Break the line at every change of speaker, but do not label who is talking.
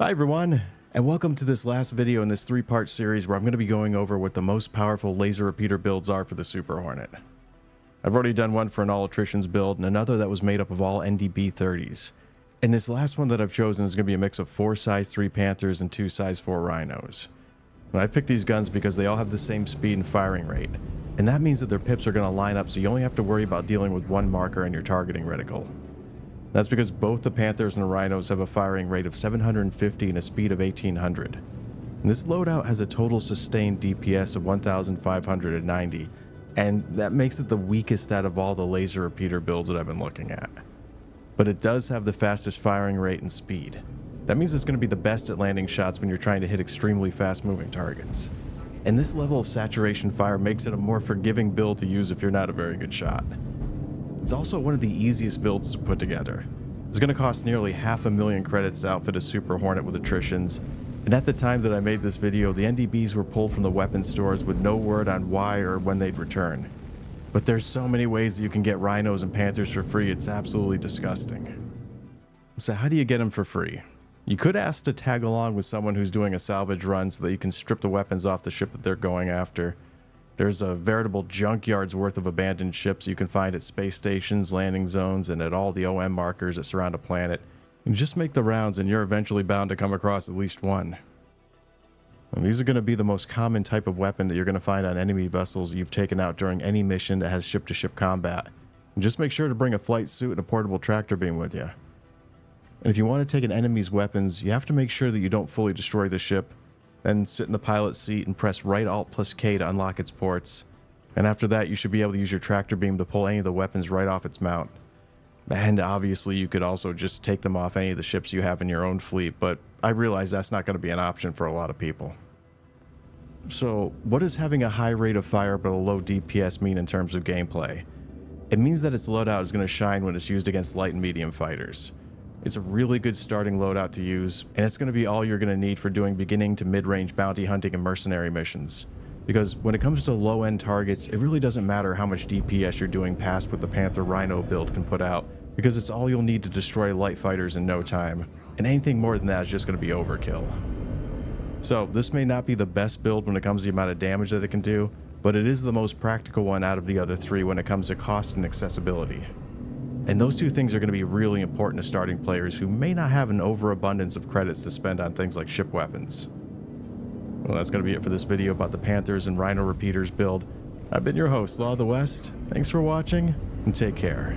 Hi everyone, and welcome to this last video in this three-part series where I'm going to be going over what the most powerful laser repeater builds are for the Super Hornet. I've already done one for an all attritions build and another that was made up of all NDB 30s. And this last one that I've chosen is going to be a mix of 4 size 3 Panthers and 2 size 4 Rhinos. And I picked these guns because they all have the same speed and firing rate, and that means that their pips are going to line up so you only have to worry about dealing with one marker in your targeting reticle. That's because both the Panthers and the Rhinos have a firing rate of 750 and a speed of 1800. And this loadout has a total sustained DPS of 1590, and that makes it the weakest out of all the laser repeater builds that I've been looking at. But it does have the fastest firing rate and speed. That means it's going to be the best at landing shots when you're trying to hit extremely fast moving targets. And this level of saturation fire makes it a more forgiving build to use if you're not a very good shot. It's also one of the easiest builds to put together. It's going to cost nearly 500,000 credits to outfit a Super Hornet with attritions, and at the time that I made this video, the NDBs were pulled from the weapon stores with no word on why or when they'd return. But there's so many ways that you can get Rhinos and Panthers for free, it's absolutely disgusting. So how do you get them for free? You could ask to tag along with someone who's doing a salvage run so that you can strip the weapons off the ship that they're going after. There's a veritable junkyard's worth of abandoned ships you can find at space stations, landing zones, and at all the OM markers that surround a planet. And just make the rounds and you're eventually bound to come across at least one. And these are going to be the most common type of weapon that you're going to find on enemy vessels you've taken out during any mission that has ship-to-ship combat. And just make sure to bring a flight suit and a portable tractor beam with you. And if you want to take an enemy's weapons, you have to make sure that you don't fully destroy the ship. Then sit in the pilot seat and press right Alt plus K to unlock its ports. And after that, you should be able to use your tractor beam to pull any of the weapons right off its mount. And obviously, you could also just take them off any of the ships you have in your own fleet, but I realize that's not going to be an option for a lot of people. So, what does having a high rate of fire but a low DPS mean in terms of gameplay? It means that its loadout is going to shine when it's used against light and medium fighters. It's a really good starting loadout to use, and it's going to be all you're going to need for doing beginning to mid-range bounty hunting and mercenary missions. Because when it comes to low-end targets, it really doesn't matter how much DPS you're doing past what the Panther Rhino build can put out, because it's all you'll need to destroy light fighters in no time, and anything more than that is just going to be overkill. So this may not be the best build when it comes to the amount of damage that it can do, but it is the most practical one out of the other three when it comes to cost and accessibility. And those two things are going to be really important to starting players who may not have an overabundance of credits to spend on things like ship weapons. Well, that's going to be it for this video about the Panthers and Rhino repeaters build. I've been your host, Law of the West. Thanks for watching, and take care.